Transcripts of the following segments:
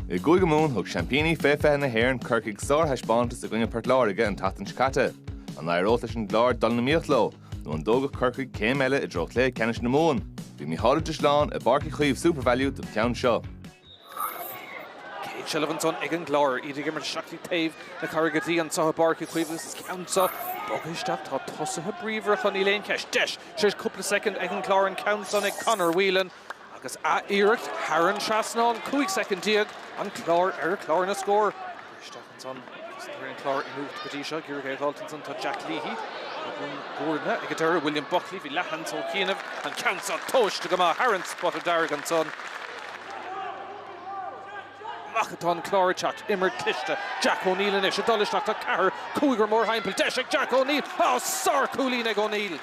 I gcúige mún thug Champíní Fé na hÉireann Corcaigh sár heispántas a gcuine Portláirige an tatan scate. An airótas an glár dal na míochtlo, nó an dógach Corcaigh céim eile I droch lé cenis na mún. Bhí mí háirid isláán a barcaigh chuomh supervalue do ceann seo. Sullivanson ag an glár, idir gimmer seachtaí taobh na Corcaigh an sa barcaigh chuomh is ceansa. Bogisteach tá tosathe bríomhar chun í léon ceis. Deis, séis cúpla second ag an glár an ceansa ag Conor Whelan. Agus a iirecht, Haran Seasnán, 2 second diag, an Clár Clár na scór. Stachanson, an Clár inút Badisha, Gurgay Galtonson to Jack Leahy. Gordon, ag idir William Buckley, fi Lahan so Keenav, and Council Tosh to Gama Haran spotted Darganson. Machaton Clárichat, Immer Clishta, Jack O'Neill and Ish, Dullish to Carr, Cougar Moore Heimpel, Deshik, Jack O'Neill, oh, Sar Coolin ag O'Neill.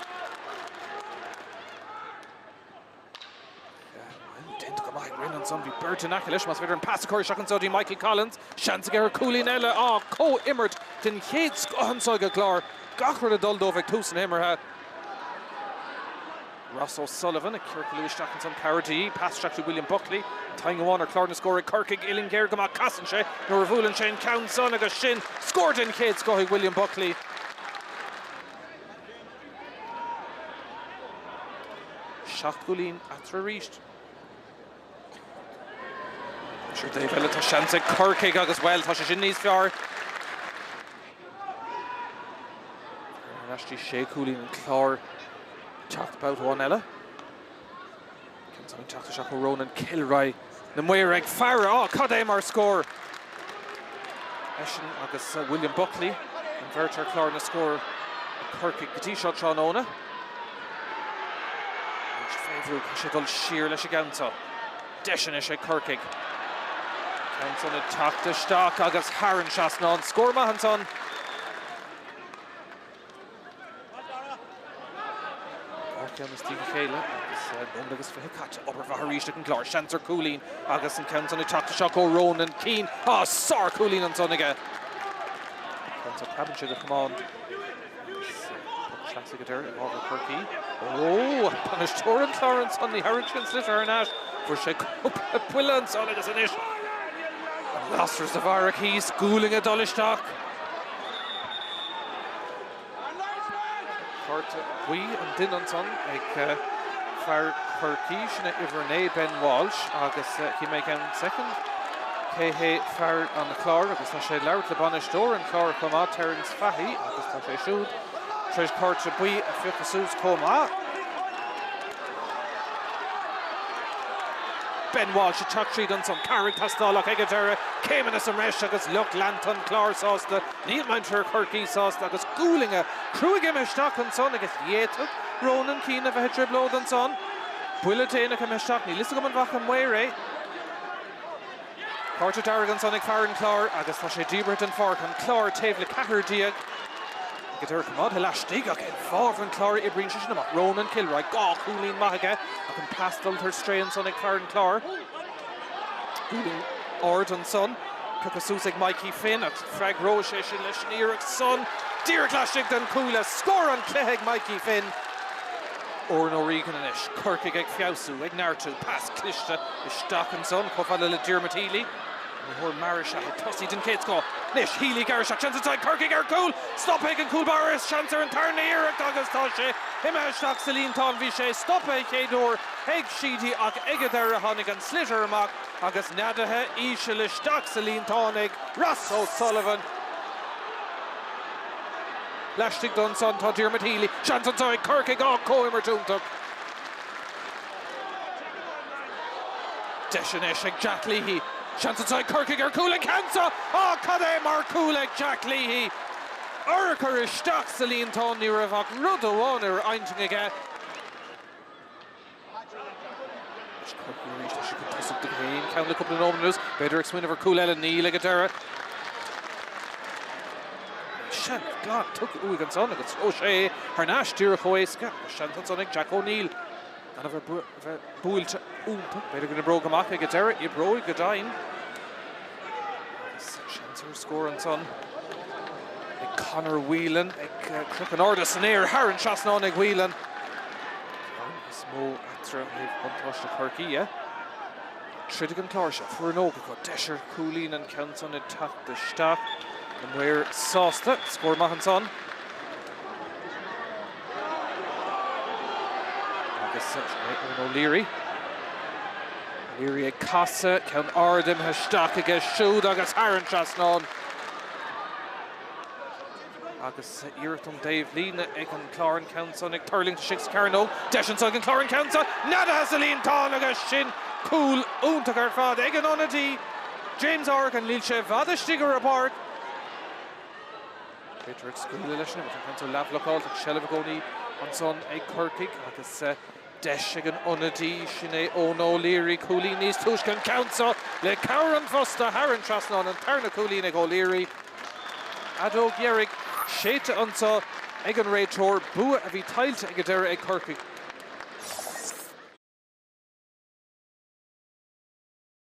Some be Burton Akilish must veteran pass Corey Shakan Sodi Michael Collins chance again Coolin Ella co Immert den Yates on Soga Clár Gachar the Duldovik Tusen Emmerha Ross O'Sullivan a Kirk Lewis Shakan Carity pass track to William Buckley tying a one or Clár score Corcaigh Illinger Gama Cassenche nor Vulan Shane Count Sonaga Shin scored in Yates going William Buckley. Shacht Coolin after reached Sure Dave Ella tá seansa Corcaigh agus well tá sé sin níos fearr. Actually Shea Coolin and Clár talked about one Ella. Comes on talk to Shako Ronan Kilroy. Na muir ag Farah Codé mar score. Eshin agus William Buckley inverter Clár na score Corcaigh gotí shot Sean Ona. Favourite sé dul siar leis gansa. Deishin is Corcaigh. Hanson attacked the stock agus Haran Seasnán score Mahanson. Okay, Steve Kayla agus for Hickat upper Vaharishta and Clár Shancer Coolin agus and Hanson attacked the Shako Ronan Keane. Oh, Sar Coolin on Soniga. Hanson Cabin should have come on. Classic there over Corcaigh. Oh, punished Toran Clarence on the Hurricane Slitter and Ash for Shake up Willan Sonigas and Ish. Losters the Vara Keys, schooling a Dullishtalk. We and Dinanson, like Far Corcaigh, Ivernay Ben Walsh, Agus he make him second. K. Far on the Clár, Agus Tashay Loud, the Bonish Door, and Clár Coma, Terence Fahy, Agus Tashay Shoot, Tresh Corta Bui, and Fifasus Coma. Ben Walsh, a chuck tree done some Carrick Tastalach Egadera, came in a some resh, agus Luck Lanton, Clár sauce, the Neil Mancher Corcaigh sauce, agus Cooling a Cruigim a stock and son, agus Yetuk, Ronan Keane of a head load and son, Bulletin a Kameshtak, Nilisagum and Vacham Wayre, Porta Dargan Sonic Farron Clár, agus Tashay Debert and Fork, and Clár Tavle Cahir Diag. Get her come on, Hilash Digak and far from Clár Ibrin Shishinama, Ronan Kilroy, Gaw, Coolin Mahaga, I can pass them her stray and Sonic Farron Clár. Cooling Ord and Son, Kukasusik Mikey Finn at Frag Roche, Shilish Neerick Son, Dear Clashig then Coola, score on Cleheg Mikey Finn. Orn O'Regan and Ish, Corcaigh Eg Fiausu, Egnartu, Pass Clishta, Ishtak and Son, Kofala Dirmatili. Nihor Marisha, Tussie didn't Kate's go. Nish, Healy, Garishak, chance inside, Corcaigh are cool. Stop Hagan, Cool Barris, Chancer and Tarn, Eric, Douglas Toshe, Himashtak, Celine Ton Vichet, Stop Kedor, Heg Sheedy, Ak Egadera Honigan, Slitter Mock, Agus Nadahe, Ishalish, Doc Celine Tonig, Ross O'Sullivan. Lashtig Dunson, Todd Healy, Chanson Soy, Corcaigh, Coimer Toontuk. Deshaneshik, Jack Leahy. Chance inside Corcaigh are cool and cancer. Oh, Cadem are cool like Jack Leahy. Urker is stuck Celine Ton near Ravok. Ruddo on or Einting again. Corcaigh reached she could toss up the green. Count a couple of nominals. Better explain over cool Ellen Neil Egadera. Shan, God, took Uigan Sonic. It's O'Shea. Harnash, Dira Hoeska. Shanton Sonic, Jack O'Neill. And of a bull to better going to broke him up. I get there. You broke a dime. Chancer score and son. Connor Whelan, Crick and Orda Snare, Haran Seasnán Whelan. Smo after one touch to Corcaigh, yeah. Tridig an Clár se fuair an óga go deisir Coolín an Council in tacht de staach an where sásta score Mumhan son. Agus an O'Leary. O'Leary ag casa ceann ardam has staach agus siúd agus Aaron Trasnán. Agus Iirtum Dave Lína ag an Clár an Council ag turling to Shix Carno. Deishan ag an Clár an Council. Nada has a líon tán agus sin cool úntaach ar fad ag an onadí. James Org an líl sé fada stigar a park. Peter ag scoúla leis an Council laflacáil ag Seinnteoir Goni an son ag Corcaigh agus deis ag an onadí sin é Ón O'Leary Coolín níos túisc an Council le cabhar an fosta Aaron Trasnán an tarna Coolín ag O'Leary. Adó Ghearrig Séite ansá ag an réitóir bua a bhí tailte ag deire ag Corcaigh